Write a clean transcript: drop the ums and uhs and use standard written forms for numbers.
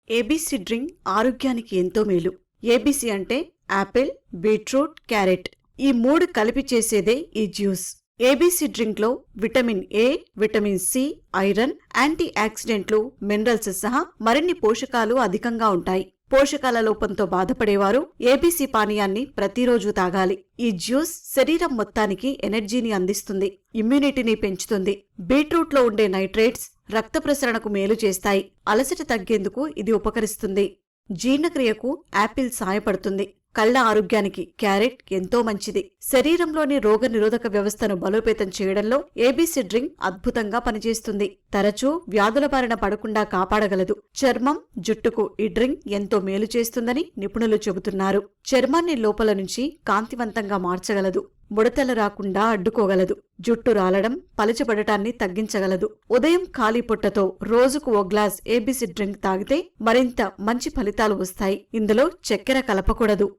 ABC drink ఆరోగ్యానికి ఎంతో మేలు. ఏబీసీ అంటే యాపిల్, బీట్రూట్, క్యారెట్ ఈ 3 కలిపి చేసేదే ఈ జ్యూస్. ఏబీసీ డ్రింక్లో vitamin A, vitamin C, iron, anti ఆక్సిడెంట్లు, మినరల్స్ సహా మరిన్ని పోషకాలు అధికంగా ఉంటాయి. పోషకాల లోపంతో బాధపడేవారు ఏబీసీ పానీయాన్ని ప్రతిరోజు తాగాలి. ఈ జ్యూస్ శరీరం మొత్తానికి ఎనర్జీని అందిస్తుంది, ఇమ్యూనిటీని పెంచుతుంది. బీట్రూట్లో ఉండే నైట్రేట్స్ రక్త ప్రసరణకు మేలు చేస్తాయి. అలసట తగ్గేందుకు ఇది ఉపకరిస్తుంది. జీర్ణక్రియకు యాపిల్ సాయపడుతుంది. కళ్ల ఆరోగ్యానికి క్యారెట్ ఎంతో మంచిది. శరీరంలోని రోగనిరోధక వ్యవస్థను బలోపేతం చేయడంలో ఏబీసీ డ్రింక్ అద్భుతంగా పనిచేస్తుంది. తరచూ వ్యాధుల బారిన పడకుండా కాపాడగలదు. చర్మం, జుట్టుకు ఈ డ్రింక్ ఎంతో మేలు చేస్తుందని నిపుణులు చెబుతున్నారు. చర్మాన్ని లోపల నుంచి కాంతివంతంగా మార్చగలదు. ముడతలు రాకుండా అడ్డుకోగలదు. జుట్టు రాలడం, పలచబడటాన్ని తగ్గించగలదు. ఉదయం ఖాళీ పొట్టతో రోజుకు 1 గ్లాస్ ఏబీసీ డ్రింక్ తాగితే మరింత మంచి ఫలితాలు వస్తాయి. ఇందులో చక్కెర కలపకూడదు.